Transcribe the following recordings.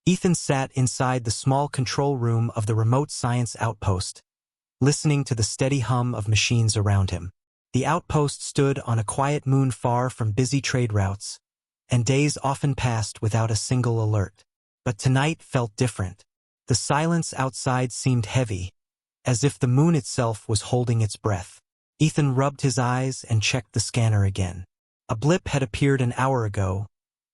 Ethan sat inside the small control room of the remote science outpost, listening to the steady hum of machines around him. The outpost stood on a quiet moon far from busy trade routes, and days often passed without a single alert. But tonight felt different. The silence outside seemed heavy, as if the moon itself was holding its breath. Ethan rubbed his eyes and checked the scanner again. A blip had appeared an hour ago,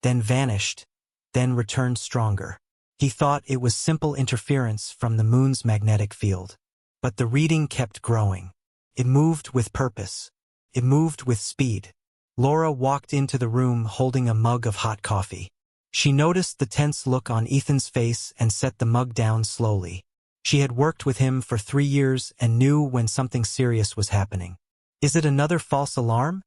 then vanished, then returned stronger. He thought it was simple interference from the moon's magnetic field. But the reading kept growing. It moved with purpose. It moved with speed. Laura walked into the room holding a mug of hot coffee. She noticed the tense look on Ethan's face and set the mug down slowly. She had worked with him for 3 years and knew when something serious was happening. "Is it another false alarm?"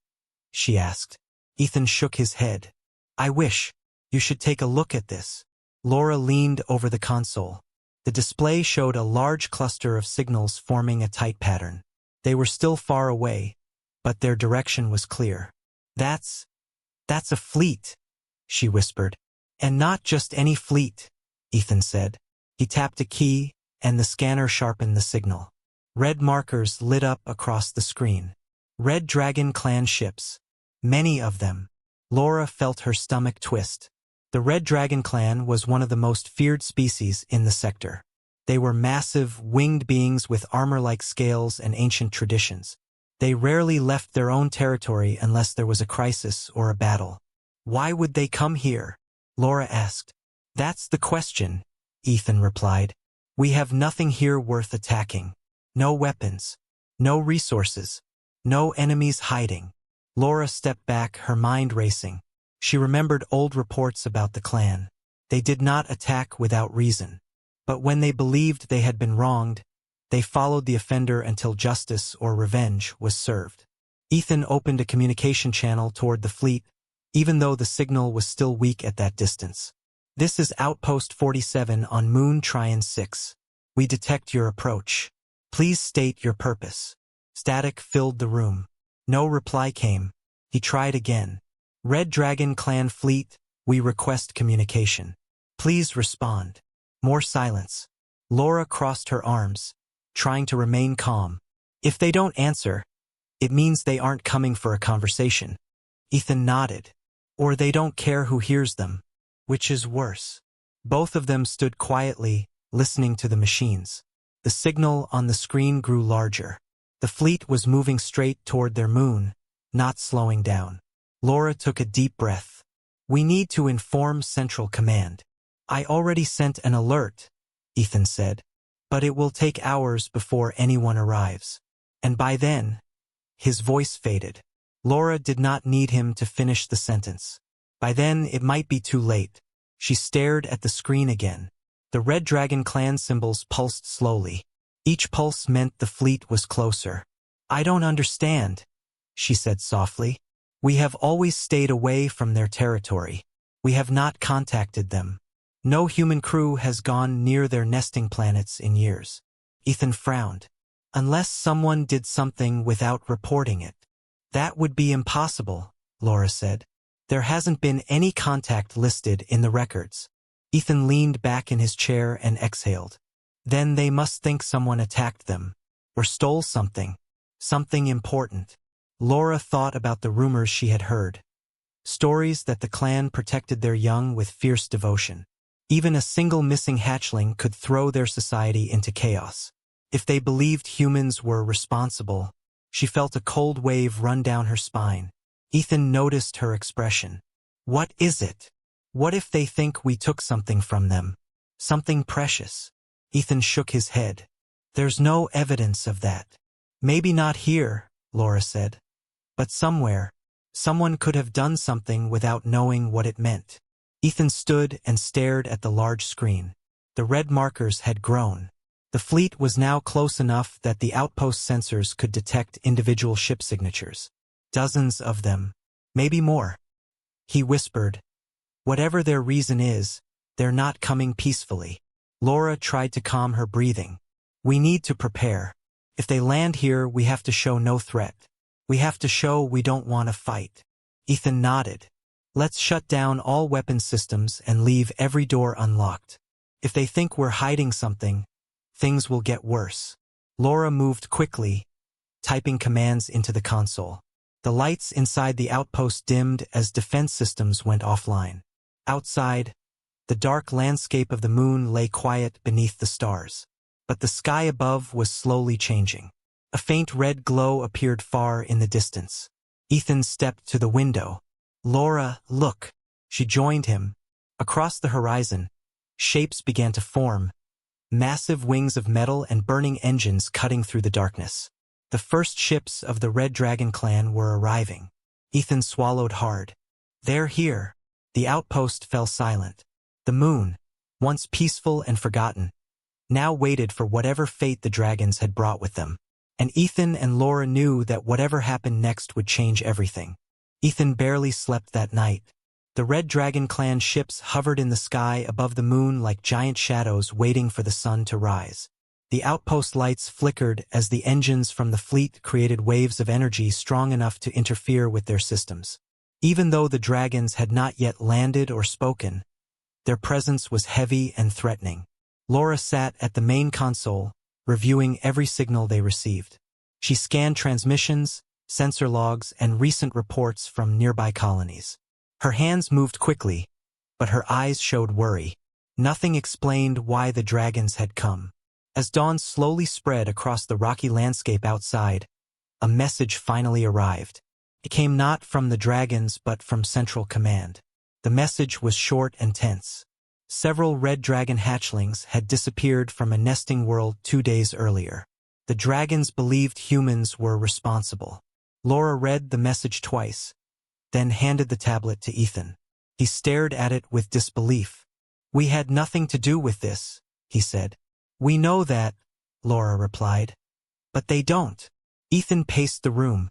she asked. Ethan shook his head. "I wish. You should take a look at this." Laura leaned over the console. The display showed a large cluster of signals forming a tight pattern. They were still far away, but their direction was clear. That's a fleet," she whispered. "And not just any fleet," Ethan said. He tapped a key, and the scanner sharpened the signal. Red markers lit up across the screen. Red Dragon Clan ships. Many of them. Laura felt her stomach twist. The Red Dragon Clan was one of the most feared species in the sector. They were massive, winged beings with armor-like scales and ancient traditions. They rarely left their own territory unless there was a crisis or a battle. "Why would they come here?" Laura asked. "That's the question," Ethan replied. "We have nothing here worth attacking. No weapons. No resources. No enemies hiding." Laura stepped back, her mind racing. She remembered old reports about the clan. They did not attack without reason. But when they believed they had been wronged, they followed the offender until justice or revenge was served. Ethan opened a communication channel toward the fleet, even though the signal was still weak at that distance. "This is Outpost 47 on Moon Tryon 6. We detect your approach. Please state your purpose." Static filled the room. No reply came. He tried again. "Red Dragon Clan Fleet, we request communication. Please respond." More silence. Laura crossed her arms, trying to remain calm. "If they don't answer, it means they aren't coming for a conversation." Ethan nodded. "Or they don't care who hears them. Which is worse?" Both of them stood quietly, listening to the machines. The signal on the screen grew larger. The fleet was moving straight toward their moon, not slowing down. Laura took a deep breath. "We need to inform Central Command." "I already sent an alert," Ethan said. "But it will take hours before anyone arrives. And by then..." His voice faded. Laura did not need him to finish the sentence. By then, it might be too late. She stared at the screen again. The Red Dragon Clan symbols pulsed slowly. Each pulse meant the fleet was closer. "I don't understand," she said softly. "We have always stayed away from their territory. We have not contacted them. No human crew has gone near their nesting planets in years." Ethan frowned. "Unless someone did something without reporting it." "That would be impossible," Laura said. "There hasn't been any contact listed in the records." Ethan leaned back in his chair and exhaled. "Then they must think someone attacked them. Or stole something. Something important." Laura thought about the rumors she had heard. Stories that the clan protected their young with fierce devotion. Even a single missing hatchling could throw their society into chaos. If they believed humans were responsible, she felt a cold wave run down her spine. Ethan noticed her expression. "What is it? What if they think we took something from them? Something precious?" Ethan shook his head. "There's no evidence of that." "Maybe not here," Laura said. "But somewhere, someone could have done something without knowing what it meant." Ethan stood and stared at the large screen. The red markers had grown. The fleet was now close enough that the outpost sensors could detect individual ship signatures. Dozens of them. Maybe more. He whispered, "Whatever their reason is, they're not coming peacefully." Laura tried to calm her breathing. "We need to prepare. If they land here, we have to show no threat. We have to show we don't want to fight." Ethan nodded. Let's shut down all weapon systems and leave every door unlocked. If they think we're hiding something, things will get worse. Laura moved quickly, typing commands into the console. The lights inside the outpost dimmed as defense systems went offline. Outside, the dark landscape of the moon lay quiet beneath the stars. But the sky above was slowly changing. A faint red glow appeared far in the distance. Ethan stepped to the window. "Laura, look." She joined him. Across the horizon, shapes began to form, massive wings of metal and burning engines cutting through the darkness. The first ships of the Red Dragon clan were arriving. Ethan swallowed hard. "They're here." The outpost fell silent. The moon, once peaceful and forgotten, now waited for whatever fate the dragons had brought with them. And Ethan and Laura knew that whatever happened next would change everything. Ethan barely slept that night. The Red Dragon clan ships hovered in the sky above the moon like giant shadows waiting for the sun to rise. The outpost lights flickered as the engines from the fleet created waves of energy strong enough to interfere with their systems. Even though the dragons had not yet landed or spoken, their presence was heavy and threatening. Laura sat at the main console, reviewing every signal they received. She scanned transmissions, sensor logs, and recent reports from nearby colonies. Her hands moved quickly, but her eyes showed worry. Nothing explained why the dragons had come. As dawn slowly spread across the rocky landscape outside, a message finally arrived. It came not from the dragons but from Central Command. The message was short and tense. Several Red Dragon hatchlings had disappeared from a nesting world 2 days earlier. The dragons believed humans were responsible. Laura read the message twice, then handed the tablet to Ethan. He stared at it with disbelief. "We had nothing to do with this," he said. "We know that," Laura replied. "But they don't." Ethan paced the room,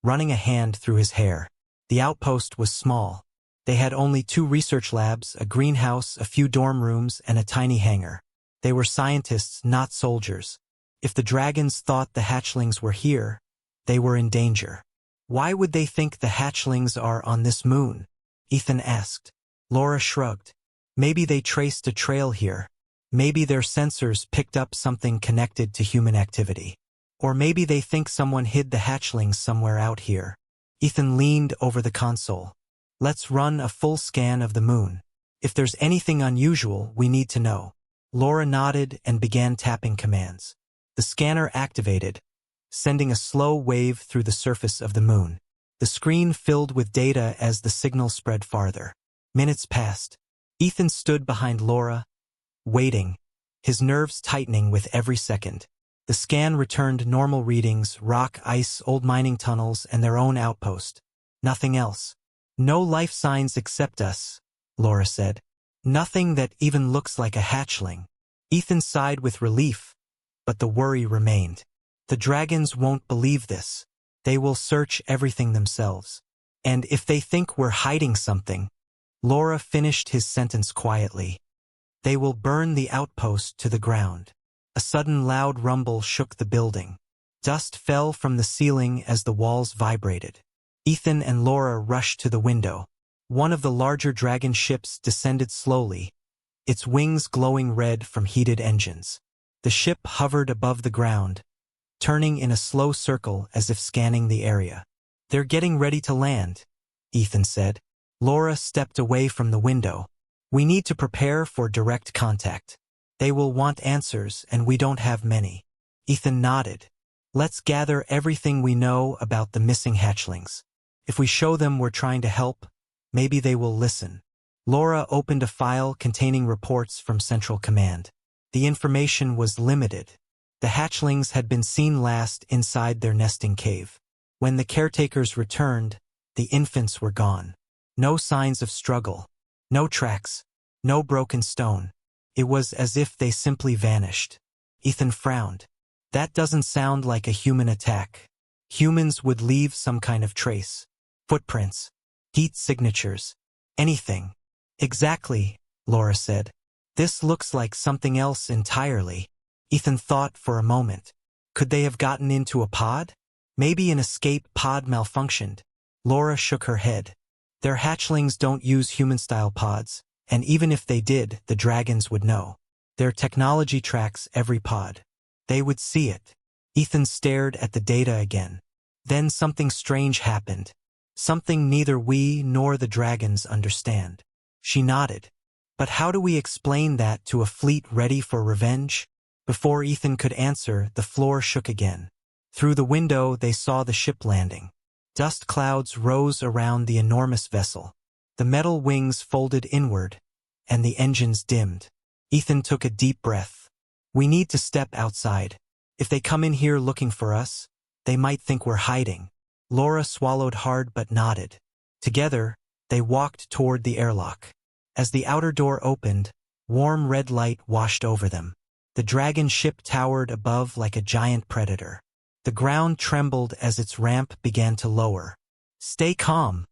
running a hand through his hair. The outpost was small. They had only 2 research labs, a greenhouse, a few dorm rooms, and a tiny hangar. They were scientists, not soldiers. If the dragons thought the hatchlings were here, they were in danger. "Why would they think the hatchlings are on this moon?" Ethan asked. Laura shrugged. "Maybe they traced a trail here. Maybe their sensors picked up something connected to human activity. Or maybe they think someone hid the hatchlings somewhere out here." Ethan leaned over the console. "Let's run a full scan of the moon. If there's anything unusual, we need to know." Laura nodded and began tapping commands. The scanner activated, sending a slow wave through the surface of the moon. The screen filled with data as the signal spread farther. Minutes passed. Ethan stood behind Laura, waiting, his nerves tightening with every second. The scan returned normal readings: rock, ice, old mining tunnels, and their own outpost. Nothing else. "No life signs except us," Laura said. "Nothing that even looks like a hatchling." Ethan sighed with relief, but the worry remained. The dragons won't believe this. They will search everything themselves. And if they think we're hiding something, Laura finished his sentence quietly, they will burn the outpost to the ground. A sudden loud rumble shook the building. Dust fell from the ceiling as the walls vibrated. Ethan and Laura rushed to the window. One of the larger dragon ships descended slowly, its wings glowing red from heated engines. The ship hovered above the ground, turning in a slow circle as if scanning the area. "They're getting ready to land," Ethan said. Laura stepped away from the window. "We need to prepare for direct contact. They will want answers, and we don't have many." Ethan nodded. "Let's gather everything we know about the missing hatchlings. If we show them we're trying to help, maybe they will listen." Laura opened a file containing reports from Central Command. The information was limited. The hatchlings had been seen last inside their nesting cave. When the caretakers returned, the infants were gone. No signs of struggle, no tracks, no broken stone. It was as if they simply vanished. Ethan frowned. That doesn't sound like a human attack. Humans would leave some kind of trace. Footprints, heat signatures, anything. "Exactly," Laura said. "This looks like something else entirely." Ethan thought for a moment. Could they have gotten into a pod? Maybe an escape pod malfunctioned. Laura shook her head. Their hatchlings don't use human-style pods, and even if they did, the dragons would know. Their technology tracks every pod. They would see it. Ethan stared at the data again. Then something strange happened. Something neither we nor the dragons understand. She nodded. But how do we explain that to a fleet ready for revenge? Before Ethan could answer, the floor shook again. Through the window, they saw the ship landing. Dust clouds rose around the enormous vessel. The metal wings folded inward, and the engines dimmed. Ethan took a deep breath. We need to step outside. If they come in here looking for us, they might think we're hiding. Laura swallowed hard but nodded. Together, they walked toward the airlock. As the outer door opened, warm red light washed over them. The dragon ship towered above like a giant predator. The ground trembled as its ramp began to lower. "Stay calm,"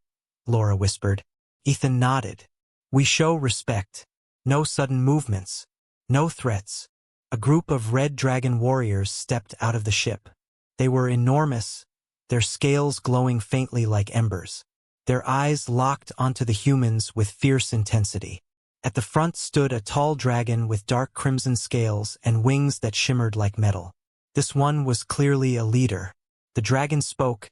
Laura whispered. Ethan nodded. "We show respect. No sudden movements. No threats." A group of red dragon warriors stepped out of the ship. They were enormous, their scales glowing faintly like embers. Their eyes locked onto the humans with fierce intensity. At the front stood a tall dragon with dark crimson scales and wings that shimmered like metal. This one was clearly a leader. The dragon spoke,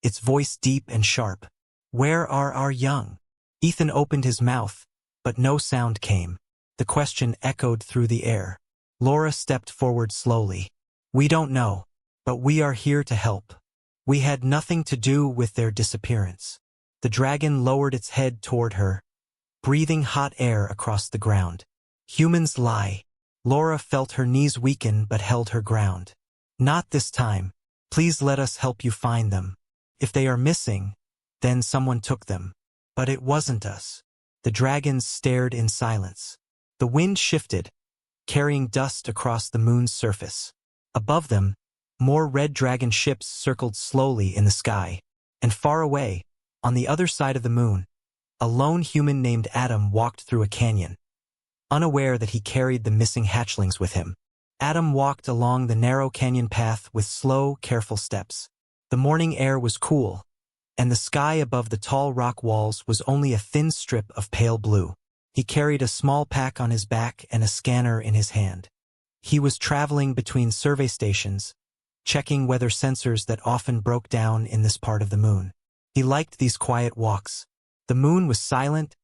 its voice deep and sharp. "Where are our young?" Ethan opened his mouth, but no sound came. The question echoed through the air. Laura stepped forward slowly. "We don't know, but we are here to help. We had nothing to do with their disappearance." The dragon lowered its head toward her, breathing hot air across the ground. "Humans lie." Laura felt her knees weaken but held her ground. "Not this time. Please let us help you find them. If they are missing, then someone took them. But it wasn't us." The dragons stared in silence. The wind shifted, carrying dust across the moon's surface. Above them, more red dragon ships circled slowly in the sky. And far away, on the other side of the moon, a lone human named Adam walked through a canyon, unaware that he carried the missing hatchlings with him. Adam walked along the narrow canyon path with slow, careful steps. The morning air was cool, and the sky above the tall rock walls was only a thin strip of pale blue. He carried a small pack on his back and a scanner in his hand. He was traveling between survey stations, checking weather sensors that often broke down in this part of the moon. He liked these quiet walks. The moon was silent,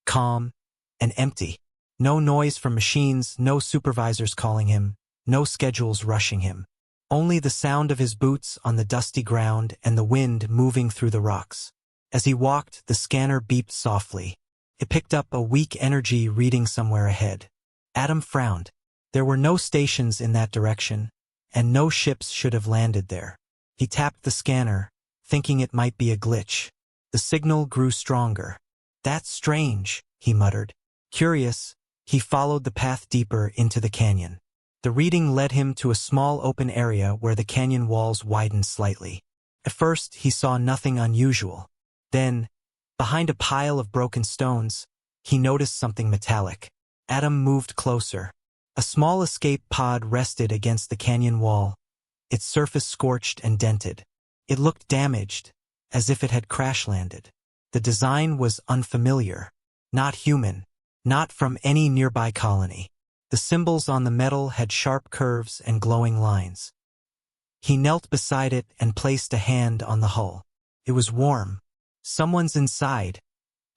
calm, and empty. No noise from machines, no supervisors calling him, no schedules rushing him. Only the sound of his boots on the dusty ground and the wind moving through the rocks. As he walked, the scanner beeped softly. It picked up a weak energy reading somewhere ahead. Adam frowned. There were no stations in that direction, and no ships should have landed there. He tapped the scanner, thinking it might be a glitch. The signal grew stronger. "That's strange," he muttered. Curious, he followed the path deeper into the canyon. The reading led him to a small open area where the canyon walls widened slightly. At first, he saw nothing unusual. Then, behind a pile of broken stones, he noticed something metallic. Adam moved closer. A small escape pod rested against the canyon wall, its surface scorched and dented. It looked damaged, as if it had crash-landed. The design was unfamiliar, not human, not from any nearby colony. The symbols on the metal had sharp curves and glowing lines. He knelt beside it and placed a hand on the hull. It was warm. "Someone's inside,"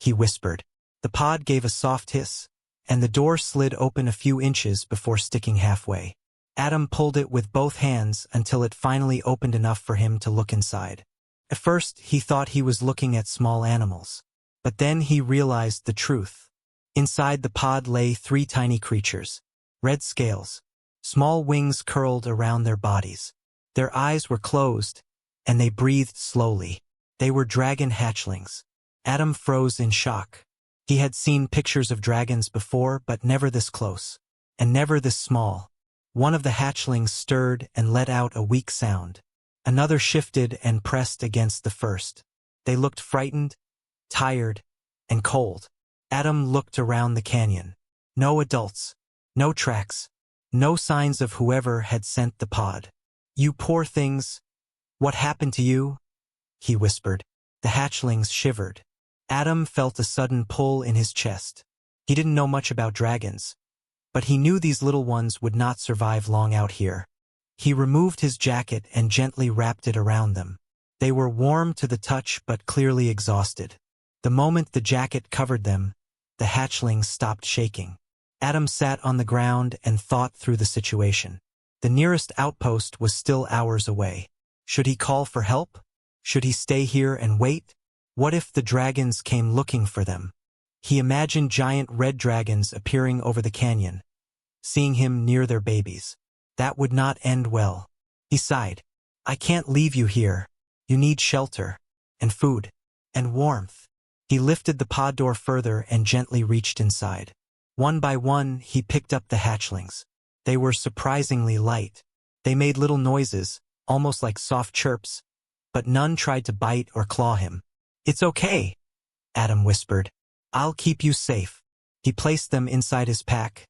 he whispered. The pod gave a soft hiss, and the door slid open a few inches before sticking halfway. Adam pulled it with both hands until it finally opened enough for him to look inside. At first, he thought he was looking at small animals. But then he realized the truth. Inside the pod lay 3 tiny creatures. Red scales. Small wings curled around their bodies. Their eyes were closed, and they breathed slowly. They were dragon hatchlings. Adam froze in shock. He had seen pictures of dragons before, but never this close. And never this small. One of the hatchlings stirred and let out a weak sound. Another shifted and pressed against the first. They looked frightened, tired, and cold. Adam looked around the canyon. No adults. No tracks. No signs of whoever had sent the pod. "You poor things. What happened to you?" he whispered. The hatchlings shivered. Adam felt a sudden pull in his chest. He didn't know much about dragons, but he knew these little ones would not survive long out here. He removed his jacket and gently wrapped it around them. They were warm to the touch but clearly exhausted. The moment the jacket covered them, the hatchlings stopped shaking. Adam sat on the ground and thought through the situation. The nearest outpost was still hours away. Should he call for help? Should he stay here and wait? What if the dragons came looking for them? He imagined giant red dragons appearing over the canyon, seeing him near their babies. That would not end well. He sighed. I can't leave you here. You need shelter, and food, and warmth. He lifted the pod door further and gently reached inside. One by one, he picked up the hatchlings. They were surprisingly light. They made little noises, almost like soft chirps, but none tried to bite or claw him. It's okay, Adam whispered. I'll keep you safe. He placed them inside his pack,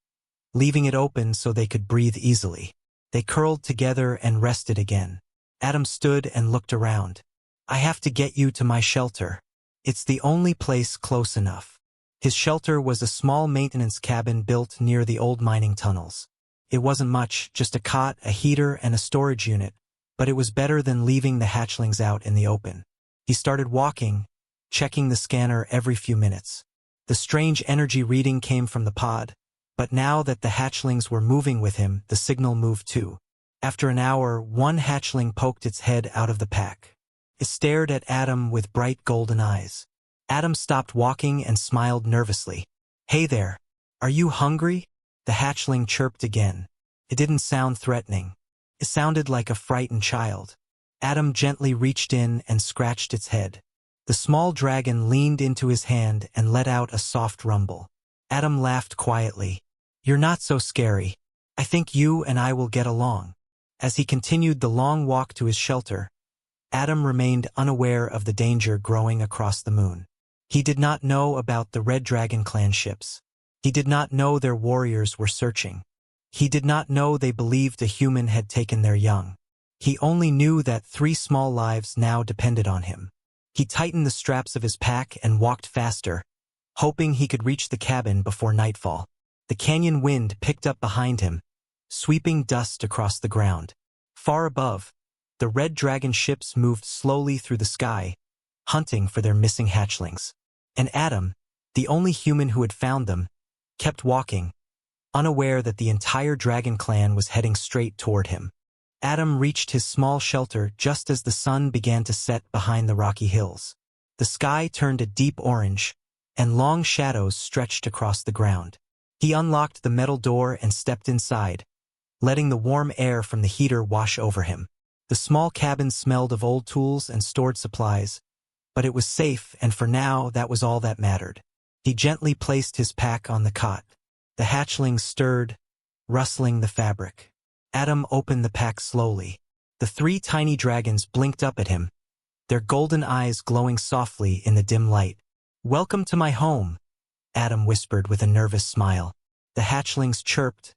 leaving it open so they could breathe easily. They curled together and rested again. Adam stood and looked around. I have to get you to my shelter. It's the only place close enough. His shelter was a small maintenance cabin built near the old mining tunnels. It wasn't much, just a cot, a heater, and a storage unit, but it was better than leaving the hatchlings out in the open. He started walking, checking the scanner every few minutes. The strange energy reading came from the pod, but now that the hatchlings were moving with him, the signal moved too. After an hour, one hatchling poked its head out of the pack. It stared at Adam with bright golden eyes. Adam stopped walking and smiled nervously. Hey there, are you hungry? The hatchling chirped again. It didn't sound threatening. It sounded like a frightened child. Adam gently reached in and scratched its head. The small dragon leaned into his hand and let out a soft rumble. Adam laughed quietly. You're not so scary. I think you and I will get along. As he continued the long walk to his shelter, Adam remained unaware of the danger growing across the moon. He did not know about the Red Dragon clan ships. He did not know their warriors were searching. He did not know they believed a human had taken their young. He only knew that 3 small lives now depended on him. He tightened the straps of his pack and walked faster, hoping he could reach the cabin before nightfall. The canyon wind picked up behind him, sweeping dust across the ground. Far above, the Red Dragon ships moved slowly through the sky, hunting for their missing hatchlings. And Adam, the only human who had found them, kept walking, unaware that the entire dragon clan was heading straight toward him. Adam reached his small shelter just as the sun began to set behind the rocky hills. The sky turned a deep orange, and long shadows stretched across the ground. He unlocked the metal door and stepped inside, letting the warm air from the heater wash over him. The small cabin smelled of old tools and stored supplies, but it was safe, and for now that was all that mattered. He gently placed his pack on the cot. The hatchlings stirred, rustling the fabric. Adam opened the pack slowly. The 3 tiny dragons blinked up at him, their golden eyes glowing softly in the dim light. Welcome to my home, Adam whispered with a nervous smile. The hatchlings chirped,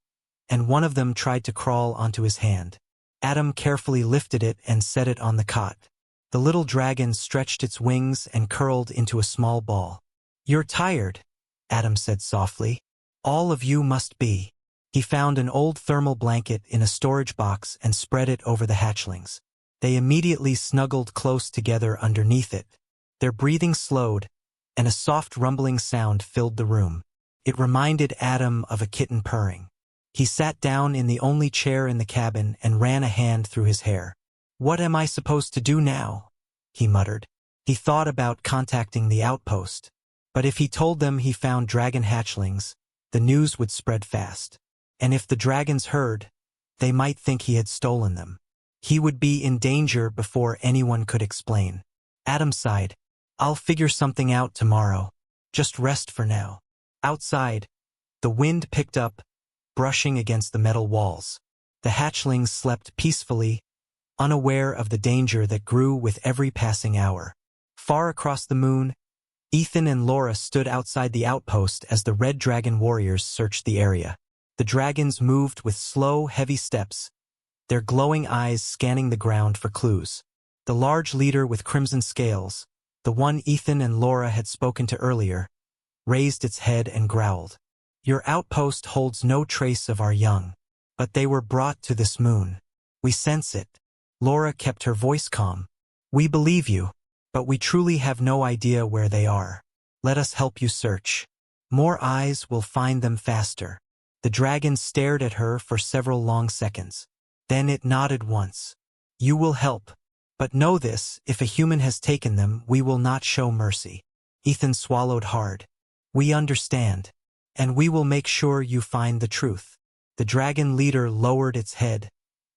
and one of them tried to crawl onto his hand. Adam carefully lifted it and set it on the cot. The little dragon stretched its wings and curled into a small ball. You're tired, Adam said softly. All of you must be. He found an old thermal blanket in a storage box and spread it over the hatchlings. They immediately snuggled close together underneath it. Their breathing slowed, and a soft rumbling sound filled the room. It reminded Adam of a kitten purring. He sat down in the only chair in the cabin and ran a hand through his hair. What am I supposed to do now? He muttered. He thought about contacting the outpost, but if he told them he found dragon hatchlings, the news would spread fast. And if the dragons heard, they might think he had stolen them. He would be in danger before anyone could explain. Adam sighed. I'll figure something out tomorrow. Just rest for now. Outside, the wind picked up, brushing against the metal walls. The hatchlings slept peacefully, unaware of the danger that grew with every passing hour. Far across the moon, Ethan and Laura stood outside the outpost as the Red Dragon warriors searched the area. The dragons moved with slow, heavy steps, their glowing eyes scanning the ground for clues. The large leader with crimson scales, the one Ethan and Laura had spoken to earlier, raised its head and growled. Your outpost holds no trace of our young, but they were brought to this moon. We sense it. Laura kept her voice calm. We believe you, but we truly have no idea where they are. Let us help you search. More eyes will find them faster. The dragon stared at her for several long seconds. Then it nodded once. You will help. But know this, if a human has taken them, we will not show mercy. Ethan swallowed hard. We understand. And we will make sure you find the truth. The dragon leader lowered its head,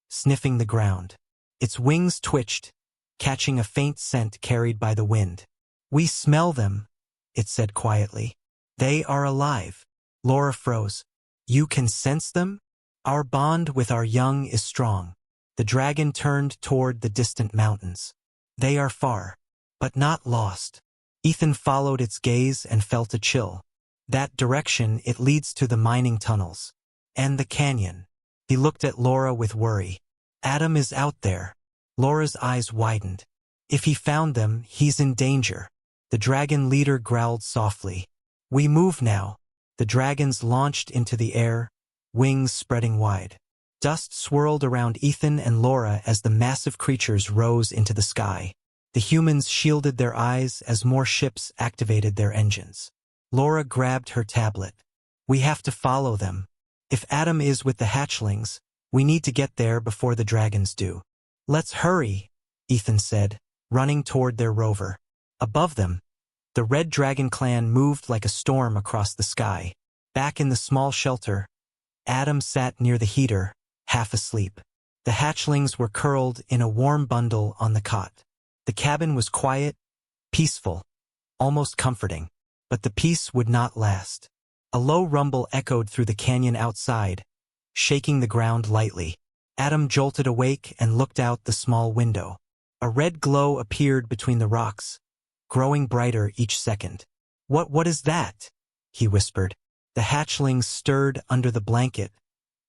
sniffing the ground. Its wings twitched, catching a faint scent carried by the wind. We smell them, it said quietly. They are alive. Laura froze. You can sense them? Our bond with our young is strong. The dragon turned toward the distant mountains. They are far, but not lost. Ethan followed its gaze and felt a chill. That direction, it leads to the mining tunnels. And the canyon. He looked at Laura with worry. Adam is out there. Laura's eyes widened. If he found them, he's in danger. The dragon leader growled softly. We move now. The dragons launched into the air, wings spreading wide. Dust swirled around Ethan and Laura as the massive creatures rose into the sky. The humans shielded their eyes as more ships activated their engines. Laura grabbed her tablet. We have to follow them. If Adam is with the hatchlings, we need to get there before the dragons do. Let's hurry, Ethan said, running toward their rover. Above them, the Red Dragon clan moved like a storm across the sky. Back in the small shelter, Adam sat near the heater, half asleep. The hatchlings were curled in a warm bundle on the cot. The cabin was quiet, peaceful, almost comforting. But the peace would not last. A low rumble echoed through the canyon outside, shaking the ground lightly. Adam jolted awake and looked out the small window. A red glow appeared between the rocks, growing brighter each second. What is that? He whispered. The hatchlings stirred under the blanket,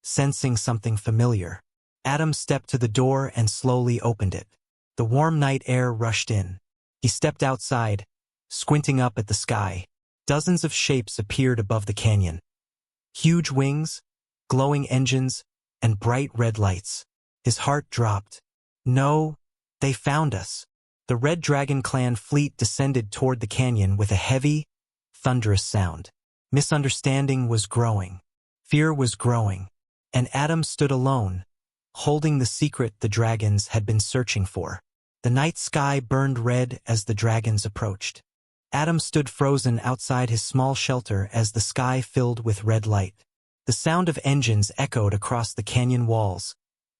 sensing something familiar. Adam stepped to the door and slowly opened it. The warm night air rushed in. He stepped outside, squinting up at the sky. Dozens of shapes appeared above the canyon. Huge wings, glowing engines, and bright red lights. His heart dropped. No, they found us. The Red Dragon clan fleet descended toward the canyon with a heavy, thunderous sound. Misunderstanding was growing. Fear was growing. And Adam stood alone, holding the secret the dragons had been searching for. The night sky burned red as the dragons approached. Adam stood frozen outside his small shelter as the sky filled with red light. The sound of engines echoed across the canyon walls,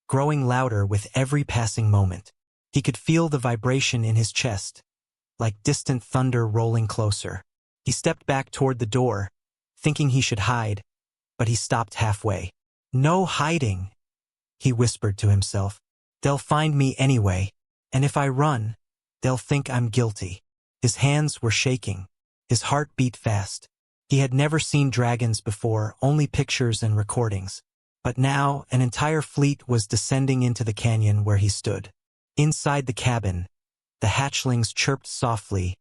growing louder with every passing moment. He could feel the vibration in his chest, like distant thunder rolling closer. He stepped back toward the door, thinking he should hide, but he stopped halfway. No hiding, he whispered to himself. They'll find me anyway, and if I run, they'll think I'm guilty. His hands were shaking. His heart beat fast. He had never seen dragons before, only pictures and recordings. But now, an entire fleet was descending into the canyon where he stood. Inside the cabin, the hatchlings chirped softly,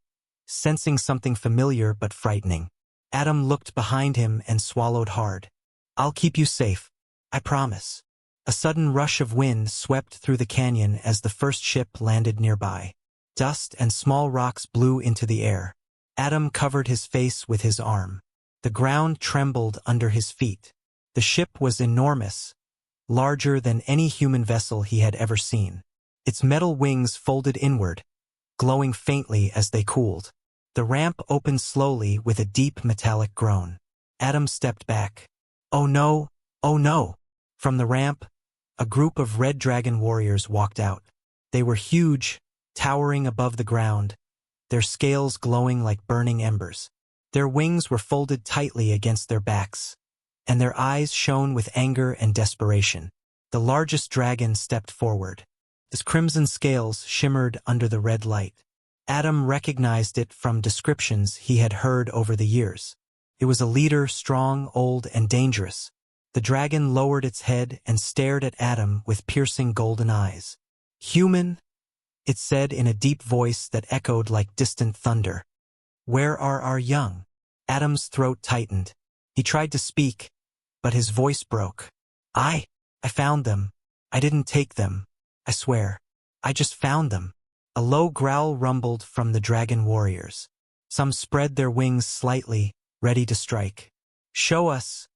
sensing something familiar but frightening. Adam looked behind him and swallowed hard. I'll keep you safe, I promise. A sudden rush of wind swept through the canyon as the first ship landed nearby. Dust and small rocks blew into the air. Adam covered his face with his arm. The ground trembled under his feet. The ship was enormous, larger than any human vessel he had ever seen. Its metal wings folded inward, glowing faintly as they cooled. The ramp opened slowly with a deep metallic groan. Adam stepped back. Oh no, oh no! From the ramp, a group of Red Dragon warriors walked out. They were huge, towering above the ground, their scales glowing like burning embers. Their wings were folded tightly against their backs, and their eyes shone with anger and desperation. The largest dragon stepped forward. His crimson scales shimmered under the red light. Adam recognized it from descriptions he had heard over the years. It was a leader, strong, old, and dangerous. The dragon lowered its head and stared at Adam with piercing golden eyes. Human? It said in a deep voice that echoed like distant thunder. Where are our young? Adam's throat tightened. He tried to speak, but his voice broke. I found them. I didn't take them. I swear. I just found them. A low growl rumbled from the dragon warriors. Some spread their wings slightly, ready to strike. Show us,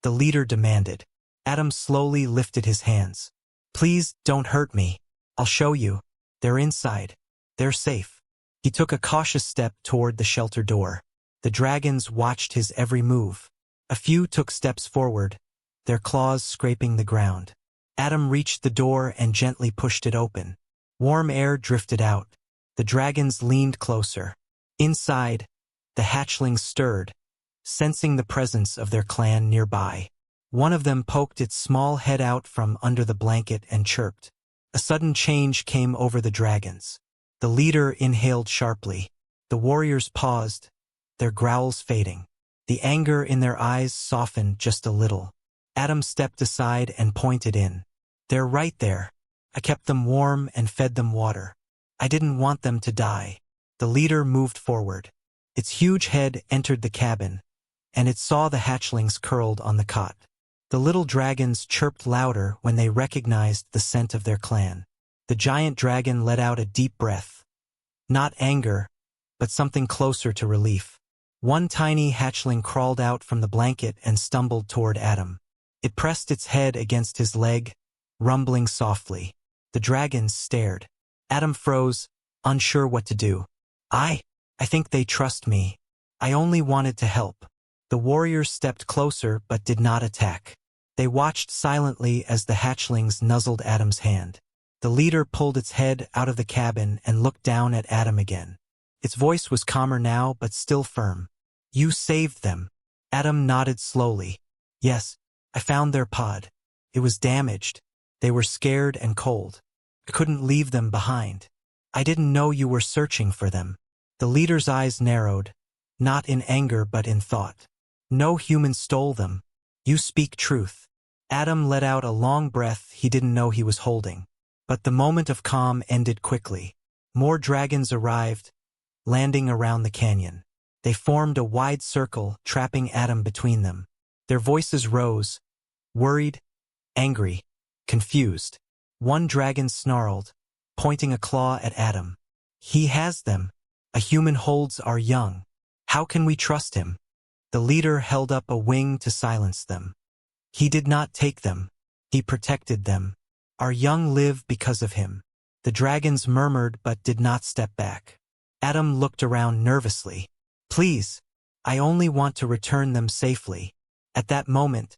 the leader demanded. Adam slowly lifted his hands. Please don't hurt me. I'll show you. They're inside. They're safe. He took a cautious step toward the shelter door. The dragons watched his every move. A few took steps forward, their claws scraping the ground. Adam reached the door and gently pushed it open. Warm air drifted out. The dragons leaned closer. Inside, the hatchlings stirred, sensing the presence of their clan nearby. One of them poked its small head out from under the blanket and chirped. A sudden change came over the dragons. The leader inhaled sharply. The warriors paused, their growls fading. The anger in their eyes softened just a little. Adam stepped aside and pointed in. They're right there. I kept them warm and fed them water. I didn't want them to die. The leader moved forward. Its huge head entered the cabin, and it saw the hatchlings curled on the cot. The little dragons chirped louder when they recognized the scent of their clan. The giant dragon let out a deep breath. Not anger, but something closer to relief. One tiny hatchling crawled out from the blanket and stumbled toward Adam. It pressed its head against his leg, rumbling softly. The dragons stared. Adam froze, unsure what to do. I think they trust me. I only wanted to help. The warriors stepped closer but did not attack. They watched silently as the hatchlings nuzzled Adam's hand. The leader pulled its head out of the cabin and looked down at Adam again. Its voice was calmer now but still firm. You saved them. Adam nodded slowly. Yes, I found their pod. It was damaged. They were scared and cold. I couldn't leave them behind. I didn't know you were searching for them. The leader's eyes narrowed, not in anger but in thought. No human stole them. You speak truth. Adam let out a long breath he didn't know he was holding. But the moment of calm ended quickly. More dragons arrived, landing around the canyon. They formed a wide circle, trapping Adam between them. Their voices rose, worried, angry, confused. One dragon snarled, pointing a claw at Adam. He has them. A human holds our young. How can we trust him? The leader held up a wing to silence them. He did not take them. He protected them. Our young live because of him. The dragons murmured but did not step back. Adam looked around nervously. Please, I only want to return them safely. At that moment,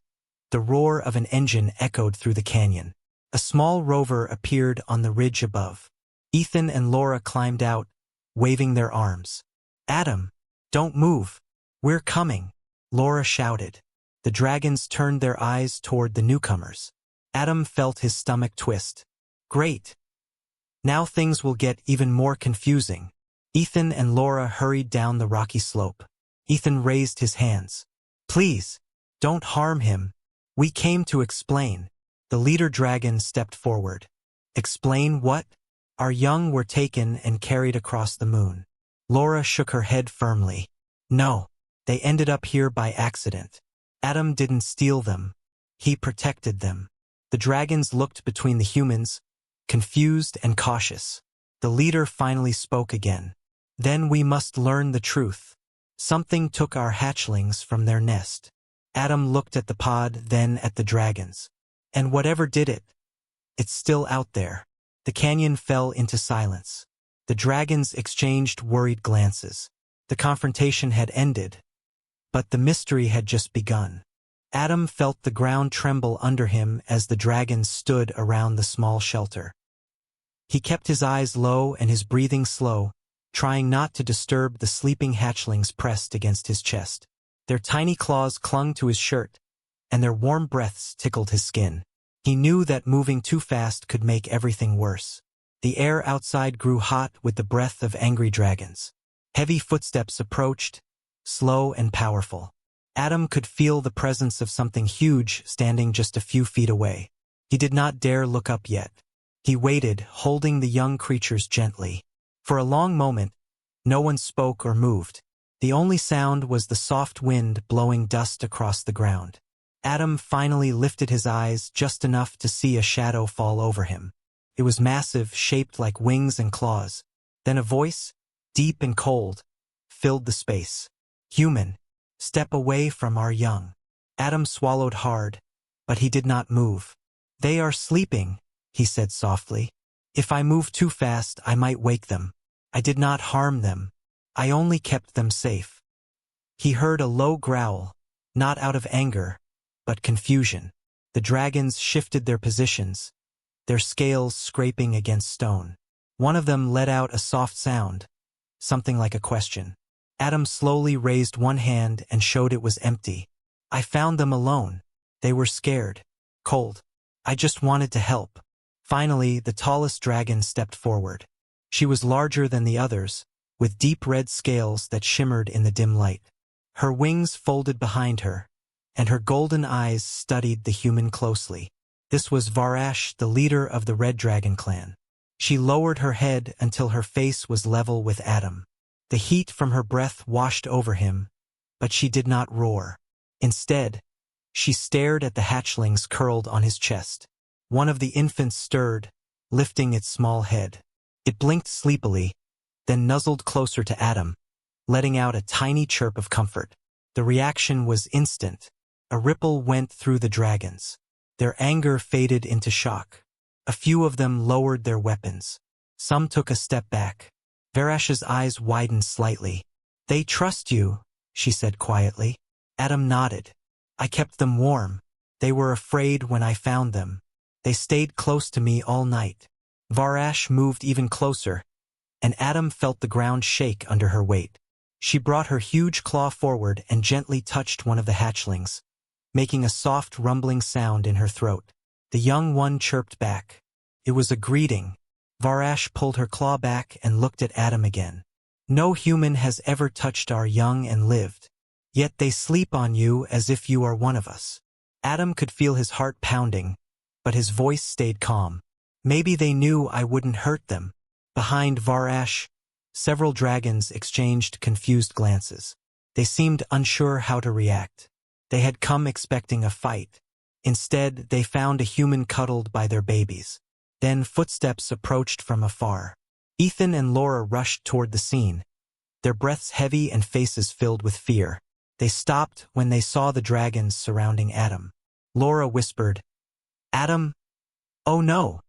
the roar of an engine echoed through the canyon. A small rover appeared on the ridge above. Ethan and Laura climbed out, waving their arms. Adam, don't move. We're coming, Laura shouted. The dragons turned their eyes toward the newcomers. Adam felt his stomach twist. Great. Now things will get even more confusing. Ethan and Laura hurried down the rocky slope. Ethan raised his hands. Please, don't harm him. We came to explain. The leader dragon stepped forward. Explain what? Our young were taken and carried across the moon. Laura shook her head firmly. No, they ended up here by accident. Adam didn't steal them. He protected them. The dragons looked between the humans, confused and cautious. The leader finally spoke again. Then we must learn the truth. Something took our hatchlings from their nest. Adam looked at the pod, then at the dragons. And whatever did it, it's still out there. The canyon fell into silence. The dragons exchanged worried glances. The confrontation had ended, but the mystery had just begun. Adam felt the ground tremble under him as the dragons stood around the small shelter. He kept his eyes low and his breathing slow, trying not to disturb the sleeping hatchlings pressed against his chest. Their tiny claws clung to his shirt, and their warm breaths tickled his skin. He knew that moving too fast could make everything worse. The air outside grew hot with the breath of angry dragons. Heavy footsteps approached, slow and powerful. Adam could feel the presence of something huge standing just a few feet away. He did not dare look up yet. He waited, holding the young creatures gently. For a long moment, no one spoke or moved. The only sound was the soft wind blowing dust across the ground. Adam finally lifted his eyes just enough to see a shadow fall over him. It was massive, shaped like wings and claws. Then a voice, deep and cold, filled the space. "Human, step away from our young." Adam swallowed hard, but he did not move. "They are sleeping," he said softly. "If I move too fast, I might wake them. I did not harm them. I only kept them safe." He heard a low growl, not out of anger, but confusion. The dragons shifted their positions, their scales scraping against stone. One of them let out a soft sound, something like a question. Adam slowly raised one hand and showed it was empty. "I found them alone. They were scared, cold. I just wanted to help." Finally, the tallest dragon stepped forward. She was larger than the others, with deep red scales that shimmered in the dim light. Her wings folded behind her, and her golden eyes studied the human closely. This was Varash, the leader of the Red Dragon clan. She lowered her head until her face was level with Adam. The heat from her breath washed over him, but she did not roar. Instead, she stared at the hatchlings curled on his chest. One of the infants stirred, lifting its small head. It blinked sleepily, then nuzzled closer to Adam, letting out a tiny chirp of comfort. The reaction was instant. A ripple went through the dragons. Their anger faded into shock. A few of them lowered their weapons. Some took a step back. Varash's eyes widened slightly. "They trust you," she said quietly. Adam nodded. "I kept them warm. They were afraid when I found them. They stayed close to me all night." Varash moved even closer, and Adam felt the ground shake under her weight. She brought her huge claw forward and gently touched one of the hatchlings, making a soft rumbling sound in her throat. The young one chirped back. It was a greeting. Varash pulled her claw back and looked at Adam again. "No human has ever touched our young and lived. Yet they sleep on you as if you are one of us." Adam could feel his heart pounding, but his voice stayed calm. "Maybe they knew I wouldn't hurt them." Behind Varash, several dragons exchanged confused glances. They seemed unsure how to react. They had come expecting a fight. Instead, they found a human cuddled by their babies. Then footsteps approached from afar. Ethan and Laura rushed toward the scene, their breaths heavy and faces filled with fear. They stopped when they saw the dragons surrounding Adam. Laura whispered, "Adam?" "Oh no."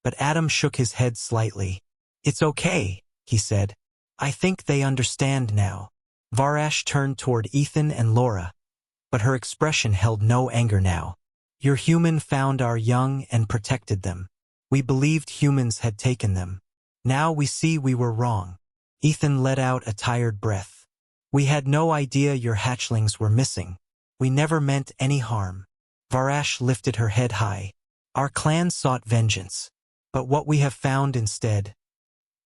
But Adam shook his head slightly. "It's okay," he said. "I think they understand now." Varash turned toward Ethan and Laura, but her expression held no anger now. "Your human found our young and protected them. We believed humans had taken them. Now we see we were wrong." Ethan let out a tired breath. "We had no idea your hatchlings were missing. We never meant any harm." Varash lifted her head high. "Our clan sought vengeance, but what we have found instead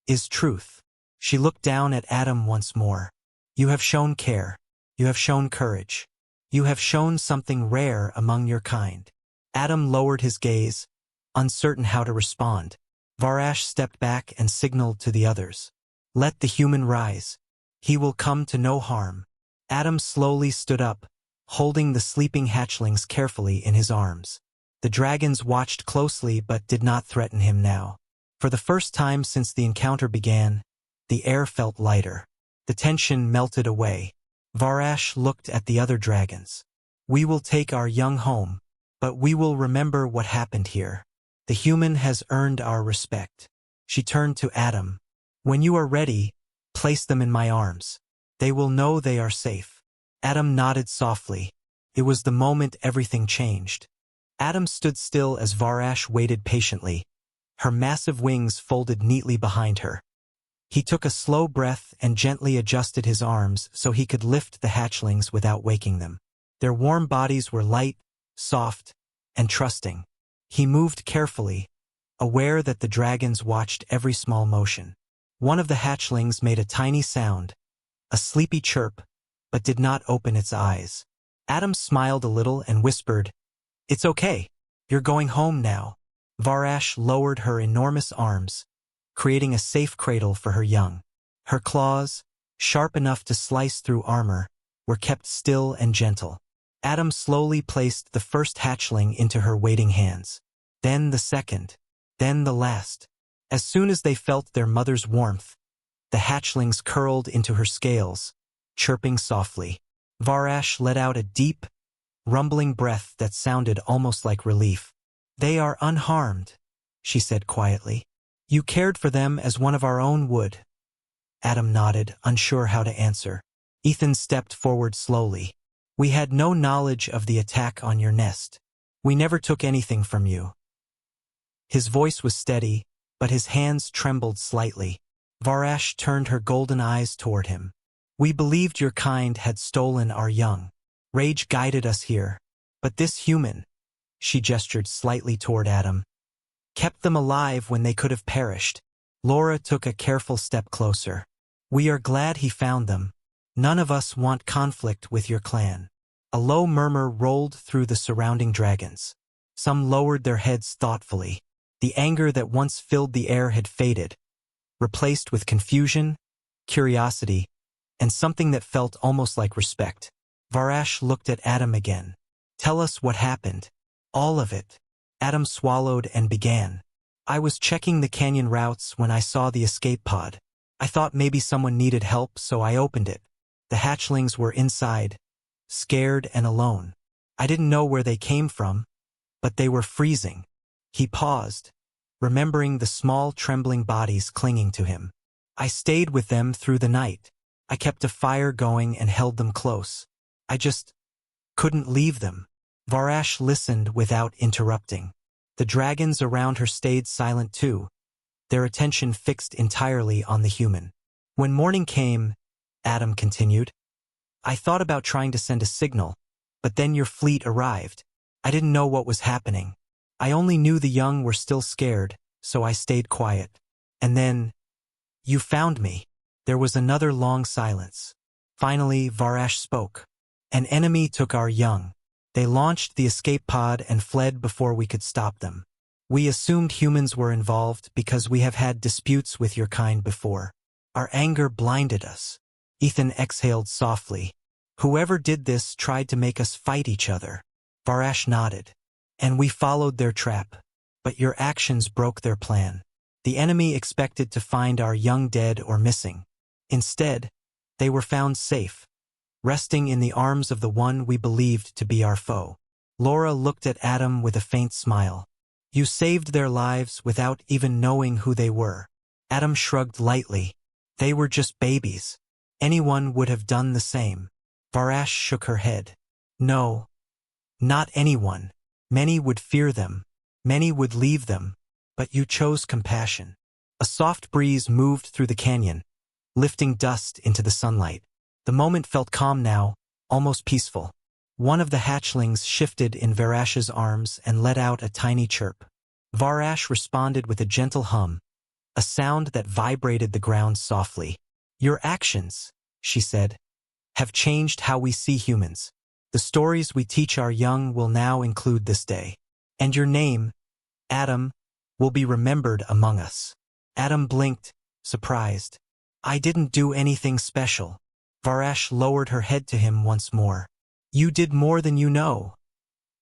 is truth." She looked down at Adam once more. "You have shown care. You have shown courage. You have shown something rare among your kind." Adam lowered his gaze, uncertain how to respond. Varash stepped back and signaled to the others. "Let the human rise. He will come to no harm." Adam slowly stood up, holding the sleeping hatchlings carefully in his arms. The dragons watched closely but did not threaten him now. For the first time since the encounter began, the air felt lighter. The tension melted away. Varash looked at the other dragons. "We will take our young home, but we will remember what happened here. The human has earned our respect." She turned to Adam. "When you are ready, place them in my arms. They will know they are safe." Adam nodded softly. It was the moment everything changed. Adam stood still as Varash waited patiently, her massive wings folded neatly behind her. He took a slow breath and gently adjusted his arms so he could lift the hatchlings without waking them. Their warm bodies were light, soft, and trusting. He moved carefully, aware that the dragons watched every small motion. One of the hatchlings made a tiny sound, a sleepy chirp, but did not open its eyes. Adam smiled a little and whispered, "It's okay. You're going home now." Varash lowered her enormous arms, creating a safe cradle for her young. Her claws, sharp enough to slice through armor, were kept still and gentle. Adam slowly placed the first hatchling into her waiting hands. Then the second. Then the last. As soon as they felt their mother's warmth, the hatchlings curled into her scales, chirping softly. Varash let out a deep, rumbling breath that sounded almost like relief. "They are unharmed," she said quietly. "You cared for them as one of our own would." Adam nodded, unsure how to answer. Ethan stepped forward slowly. "We had no knowledge of the attack on your nest. We never took anything from you." His voice was steady, but his hands trembled slightly. Varash turned her golden eyes toward him. "We believed your kind had stolen our young. Rage guided us here. But this human," she gestured slightly toward Adam, "kept them alive when they could have perished." Laura took a careful step closer. "We are glad he found them. None of us want conflict with your clan." A low murmur rolled through the surrounding dragons. Some lowered their heads thoughtfully. The anger that once filled the air had faded, replaced with confusion, curiosity, and something that felt almost like respect. Varash looked at Adam again. "Tell us what happened." "All of it." Adam swallowed and began. "I was checking the canyon routes when I saw the escape pod. I thought maybe someone needed help, so I opened it. The hatchlings were inside, scared and alone. I didn't know where they came from, but they were freezing." He paused, remembering the small trembling bodies clinging to him. "I stayed with them through the night. I kept a fire going and held them close. I just couldn't leave them." Varash listened without interrupting. The dragons around her stayed silent too, their attention fixed entirely on the human. "When morning came," Adam continued, "I thought about trying to send a signal, but then your fleet arrived. I didn't know what was happening. I only knew the young were still scared, so I stayed quiet. And then, you found me." There was another long silence. Finally, Varash spoke. "An enemy took our young. They launched the escape pod and fled before we could stop them. We assumed humans were involved because we have had disputes with your kind before. Our anger blinded us." Ethan exhaled softly. "Whoever did this tried to make us fight each other." Varash nodded. "And we followed their trap. But your actions broke their plan. The enemy expected to find our young dead or missing. Instead, they were found safe, resting in the arms of the one we believed to be our foe." Laura looked at Adam with a faint smile. "You saved their lives without even knowing who they were." Adam shrugged lightly. "They were just babies. Anyone would have done the same." Varash shook her head. "No, not anyone. Many would fear them. Many would leave them. But you chose compassion." A soft breeze moved through the canyon, lifting dust into the sunlight. The moment felt calm now, almost peaceful. One of the hatchlings shifted in Varash's arms and let out a tiny chirp. Varash responded with a gentle hum, a sound that vibrated the ground softly. "Your actions," she said, "have changed how we see humans. The stories we teach our young will now include this day. And your name, Adam, will be remembered among us." Adam blinked, surprised. "I didn't do anything special." Varash lowered her head to him once more. "You did more than you know."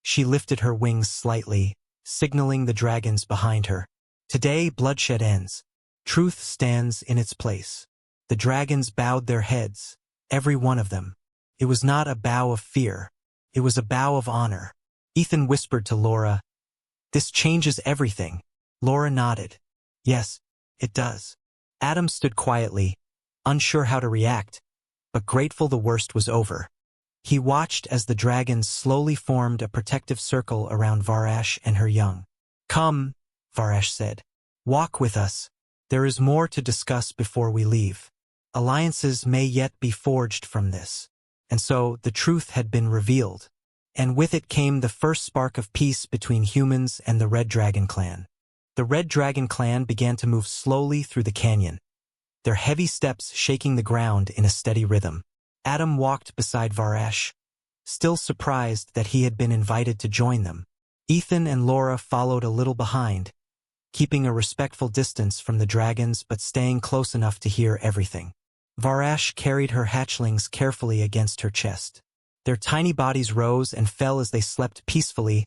She lifted her wings slightly, signaling the dragons behind her. "Today bloodshed ends. Truth stands in its place." The dragons bowed their heads, every one of them. It was not a bow of fear. It was a bow of honor. Ethan whispered to Laura, "This changes everything." Laura nodded. "Yes, it does." Adam stood quietly, unsure how to react, but grateful the worst was over. He watched as the dragons slowly formed a protective circle around Varash and her young. "Come," Varash said. "Walk with us. There is more to discuss before we leave. Alliances may yet be forged from this." And so the truth had been revealed. And with it came the first spark of peace between humans and the Red Dragon clan. The Red Dragon clan began to move slowly through the canyon, their heavy steps shaking the ground in a steady rhythm. Adam walked beside Varash, still surprised that he had been invited to join them. Ethan and Laura followed a little behind, keeping a respectful distance from the dragons but staying close enough to hear everything. Varash carried her hatchlings carefully against her chest. Their tiny bodies rose and fell as they slept peacefully,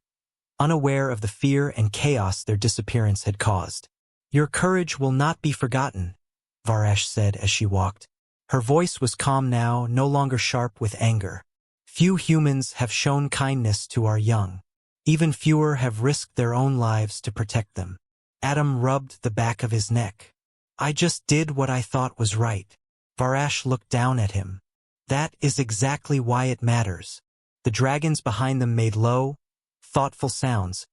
unaware of the fear and chaos their disappearance had caused. "Your courage will not be forgotten," Varash said as she walked. Her voice was calm now, no longer sharp with anger. "Few humans have shown kindness to our young. Even fewer have risked their own lives to protect them." Adam rubbed the back of his neck. "I just did what I thought was right." Varash looked down at him. "That is exactly why it matters." The dragons behind them made low, thoughtful sounds,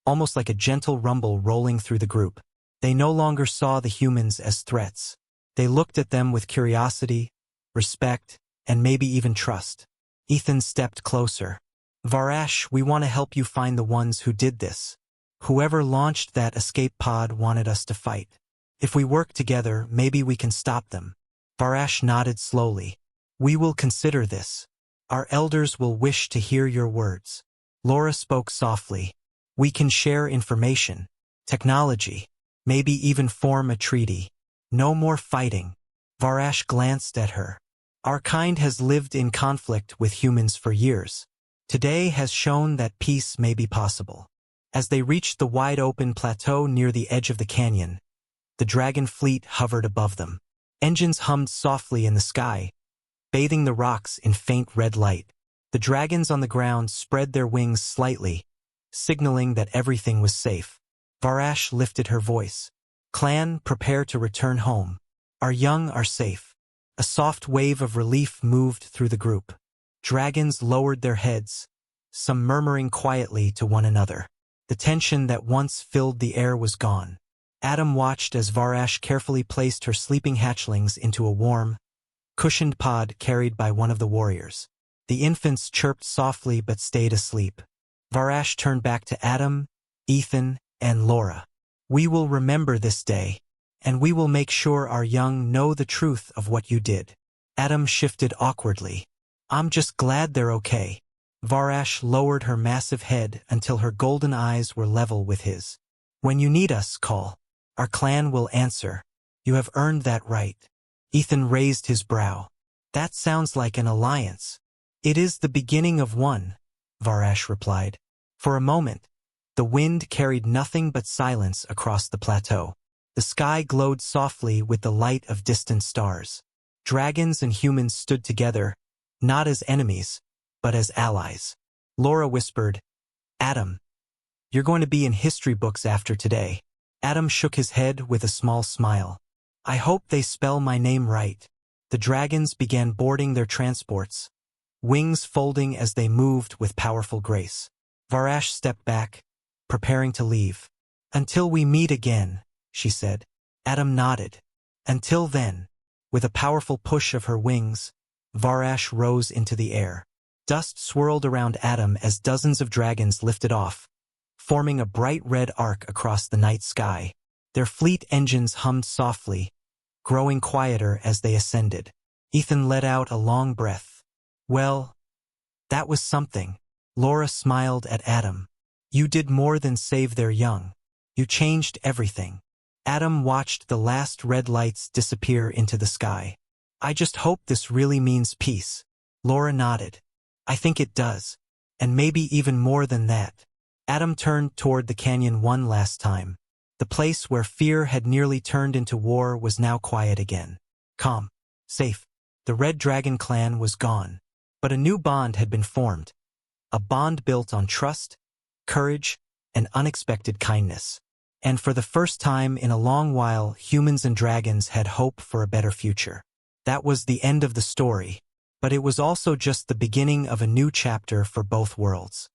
almost like a gentle rumble rolling through the group. They no longer saw the humans as threats. They looked at them with curiosity, respect, and maybe even trust. Ethan stepped closer. "Varash, we want to help you find the ones who did this. Whoever launched that escape pod wanted us to fight. If we work together, maybe we can stop them." Varash nodded slowly. "We will consider this. Our elders will wish to hear your words." Laura spoke softly. "We can share information, technology, maybe even form a treaty. No more fighting." Varash glanced at her. "Our kind has lived in conflict with humans for years. Today has shown that peace may be possible." As they reached the wide-open plateau near the edge of the canyon, the dragon fleet hovered above them. Engines hummed softly in the sky, bathing the rocks in faint red light. The dragons on the ground spread their wings slightly, signaling that everything was safe. Varash lifted her voice. "Clan, prepare to return home. Our young are safe." A soft wave of relief moved through the group. Dragons lowered their heads, some murmuring quietly to one another. The tension that once filled the air was gone. Adam watched as Varash carefully placed her sleeping hatchlings into a warm, cushioned pod carried by one of the warriors. The infants chirped softly but stayed asleep. Varash turned back to Adam, Ethan, and Laura. "We will remember this day, and we will make sure our young know the truth of what you did." Adam shifted awkwardly. "I'm just glad they're okay." Varash lowered her massive head until her golden eyes were level with his. "When you need us, call. Our clan will answer. You have earned that right." Ethan raised his brow. "That sounds like an alliance." "It is the beginning of one," Varash replied. For a moment, the wind carried nothing but silence across the plateau. The sky glowed softly with the light of distant stars. Dragons and humans stood together, not as enemies, but as allies. Laura whispered, "Adam, you're going to be in history books after today." Adam shook his head with a small smile. "I hope they spell my name right." The dragons began boarding their transports, wings folding as they moved with powerful grace. Varash stepped back, preparing to leave. "Until we meet again," she said. Adam nodded. "Until then." With a powerful push of her wings, Varash rose into the air. Dust swirled around Adam as dozens of dragons lifted off, forming a bright red arc across the night sky. Their fleet engines hummed softly, growing quieter as they ascended. Ethan let out a long breath. "Well, that was something." Laura smiled at Adam. "You did more than save their young. You changed everything." Adam watched the last red lights disappear into the sky. "I just hope this really means peace." Laura nodded. "I think it does. And maybe even more than that." Adam turned toward the canyon one last time. The place where fear had nearly turned into war was now quiet again. Calm. Safe. The Red Dragon clan was gone. But a new bond had been formed. A bond built on trust, courage, and unexpected kindness. And for the first time in a long while, humans and dragons had hope for a better future. That was the end of the story. But it was also just the beginning of a new chapter for both worlds.